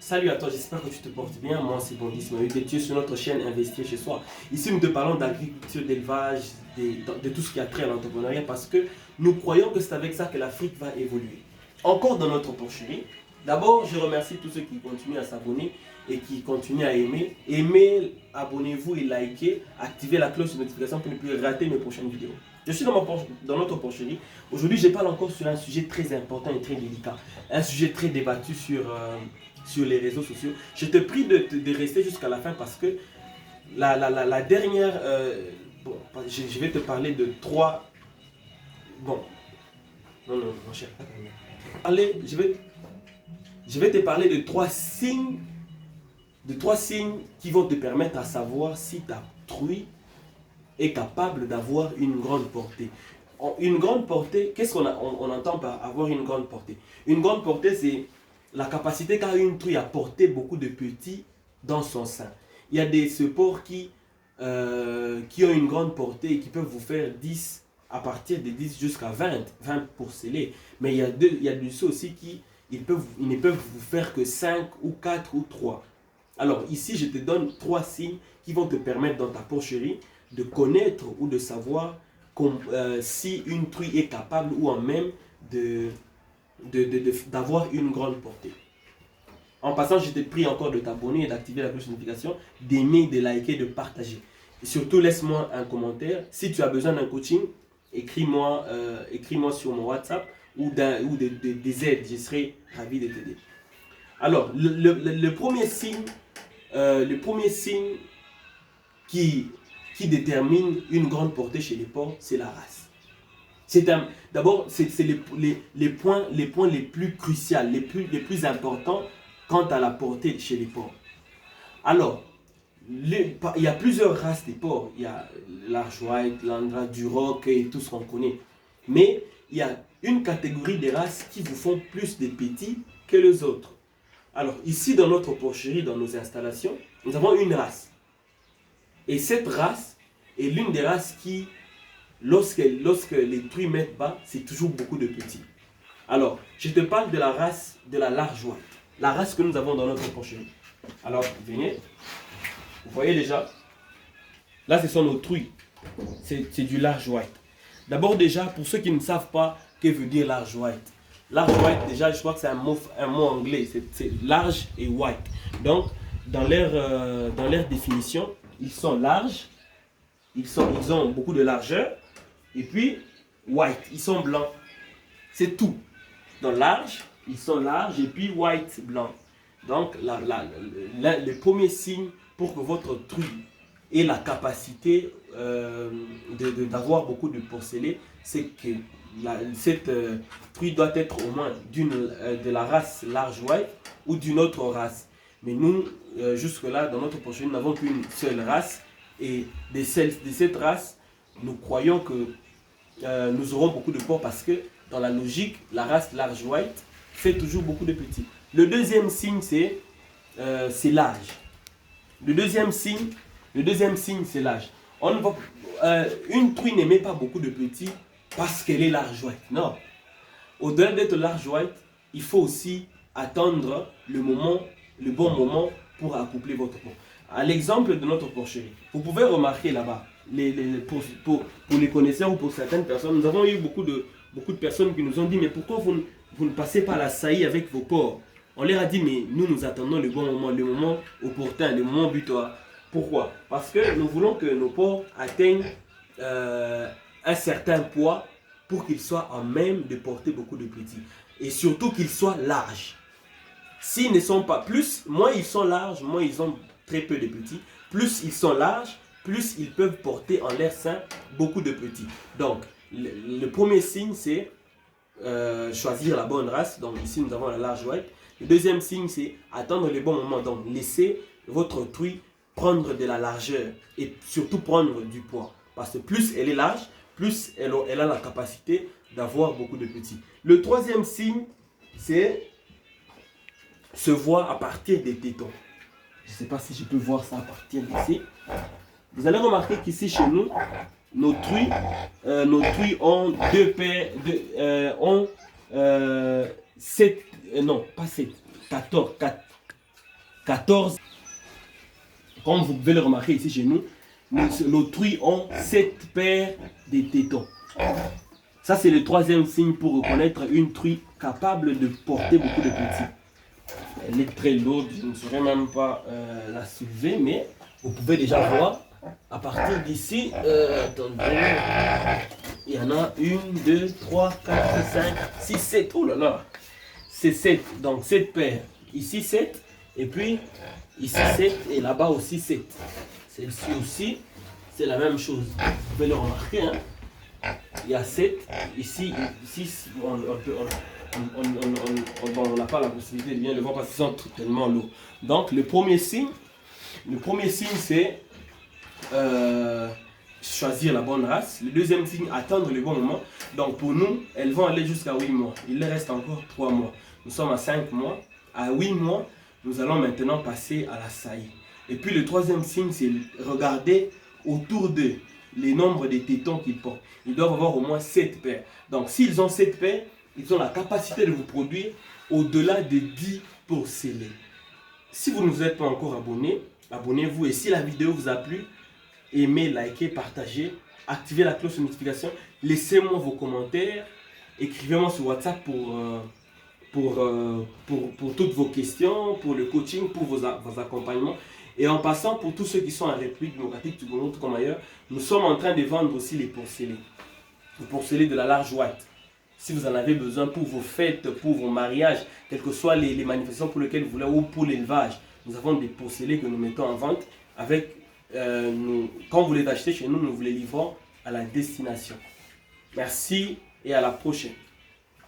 Salut à toi, j'espère que tu te portes bien. Moi, c'est Bondisme et tu es sur notre chaîne Investir chez soi. Ici, nous te parlons d'agriculture, d'élevage, de tout ce qui a trait à l'entrepreneuriat parce que nous croyons que c'est avec ça que l'Afrique va évoluer. Encore dans notre porcherie, d'abord, je remercie tous ceux qui continuent à s'abonner et qui continuent à aimer. Aimez, abonnez-vous et likez, activez la cloche de notification pour ne plus rater mes prochaines vidéos. Je suis dans notre porcherie. Aujourd'hui, je parle encore sur un sujet très important et très délicat. Un sujet très débattu sur les réseaux sociaux. Je te prie de rester jusqu'à la fin parce que la dernière... bon, je vais te parler de trois... Bon, non, non, mon cher. Allez, je vais te parler de trois signes qui vont te permettre à savoir si ta truie est capable d'avoir une grande portée. Une grande portée, qu'est-ce qu'on on entend par avoir une grande portée? Une grande portée, c'est la capacité qu'a une truie à porter beaucoup de petits dans son sein. Il y a des supports qui ont une grande portée et qui peuvent vous faire 10, à partir de 10 jusqu'à 20 pour sceller. Mais il y a de ceux aussi qui ils ne peuvent vous faire que 5 ou 4 ou 3. Alors ici, je te donne 3 signes qui vont te permettre dans ta porcherie de connaître ou de savoir si une truie est capable ou en même d'avoir une grande portée. En passant, je te prie encore de t'abonner et d'activer la cloche de notification, d'aimer, de liker, de partager. Et surtout, laisse-moi un commentaire. Si tu as besoin d'un coaching, écris-moi sur mon WhatsApp ou des aides. Je serai ravi de t'aider. Alors, le premier signe qui détermine une grande portée chez les porcs, c'est la race. D'abord, c'est les points les plus cruciaux, les plus importants quant à la portée chez les porcs. Alors, il y a plusieurs races des porcs. Il y a l'Arch White, l'Andra, Duroc et tout ce qu'on connaît. Mais il y a une catégorie des races qui vous font plus de petits que les autres. Alors, ici, dans notre porcherie, dans nos installations, nous avons une race. Et cette race est l'une des races qui, lorsque les truies mettent bas, c'est toujours beaucoup de petits. Alors, je te parle de la race de la Large White. La race que nous avons dans notre porcherie. Alors, venez. Vous voyez déjà. Là, ce sont nos truies. C'est du Large White. D'abord, déjà, pour ceux qui ne savent pas, que veut dire Large White? Large White, déjà, je crois que c'est un mot anglais. C'est large et white. Donc, dans leur définition, ils sont larges. Ils ont beaucoup de largeur. Et puis, white, ils sont blancs. C'est tout. Dans large, ils sont larges et puis white, blanc. Donc, le premier signe pour que votre truie ait la capacité d'avoir beaucoup de porcelets, c'est que cette truie doit être au moins de la race large white ou d'une autre race. Mais nous, jusque-là, dans notre porcherie, nous n'avons qu'une seule race. Et de cette race, nous croyons que nous aurons beaucoup de porcs parce que dans la logique, la race large white fait toujours beaucoup de petits. Le deuxième signe, c'est l'âge. Le deuxième signe, c'est l'âge. Une truie n'émet pas beaucoup de petits parce qu'elle est large white. Non. Au-delà d'être large white, il faut aussi attendre le bon moment pour accoupler votre porc. À l'exemple de notre porcherie, vous pouvez remarquer là-bas, pour les connaisseurs ou pour certaines personnes, nous avons eu beaucoup de personnes qui nous ont dit, mais pourquoi vous ne passez pas la saillie avec vos porcs? On leur a dit, mais nous attendons le bon moment, le moment opportun, le moment butoir. Pourquoi? Parce que nous voulons que nos porcs atteignent un certain poids pour qu'ils soient en même de porter beaucoup de petits. Et surtout qu'ils soient larges. S'ils ne sont pas moins ils sont larges, moins ils ont très peu de petits. Plus ils sont larges, plus ils peuvent porter en leur sein beaucoup de petits. Donc, le premier signe, c'est choisir la bonne race. Donc ici, nous avons la large white. Le deuxième signe, c'est attendre le bon moment. Donc, laissez votre truie prendre de la largeur et surtout prendre du poids. Parce que plus elle est large, plus elle a la capacité d'avoir beaucoup de petits. Le troisième signe, c'est se voir à partir des tétons. Je ne sais pas si je peux voir ça à partir d'ici. Vous allez remarquer qu'ici chez nous, nos truies ont deux paires, ont 7, non pas 7, 14, 14. Comme vous pouvez le remarquer ici chez nous, nos truies ont 7 paires de tétons. Ça, c'est le troisième signe pour reconnaître une truie capable de porter beaucoup de petits. Elle est très lourde, je ne saurais même pas la soulever, mais vous pouvez déjà voir à partir d'ici. Attendez, il y en a 1, 2, 3, 4, 5, 6, 7. Oh là là, c'est 7, donc 7 paires. Ici 7, et puis ici 7, et là-bas aussi 7. Celle-ci aussi, c'est la même chose. Vous pouvez le remarquer, hein? Il y a 7, ici, on n'a pas la possibilité de bien le voir parce qu'ils sont tellement lourds. Donc le premier signe c'est choisir la bonne race. Le deuxième signe, attendre le bon moment. Donc pour nous, elles vont aller jusqu'à 8 mois. Il leur reste encore 3 mois. Nous sommes à 5 mois. À 8 mois, nous allons maintenant passer à la saillie. Et puis le troisième signe, c'est regarder autour d'eux les nombres de tétons qu'ils portent. Ils doivent avoir au moins 7 paires. Donc s'ils ont 7 paires, ils ont la capacité de vous produire au-delà de 10 porcelets. Si vous ne vous êtes pas encore abonné, abonnez-vous. Et si la vidéo vous a plu, aimez, likez, partagez, activez la cloche de notification, laissez-moi vos commentaires, écrivez-moi sur WhatsApp pour toutes vos questions, pour le coaching, pour vos accompagnements. Et en passant, pour tous ceux qui sont en République démocratique du Congo, tout comme ailleurs, nous sommes en train de vendre aussi les porcelets. Les porcelets de la large white. Si vous en avez besoin pour vos fêtes, pour vos mariages, quelles que soient les manifestations pour lesquelles vous voulez ou pour l'élevage, nous avons des porcelets que nous mettons en vente. Quand vous les achetez chez nous, nous vous les livrons à la destination. Merci et à la prochaine.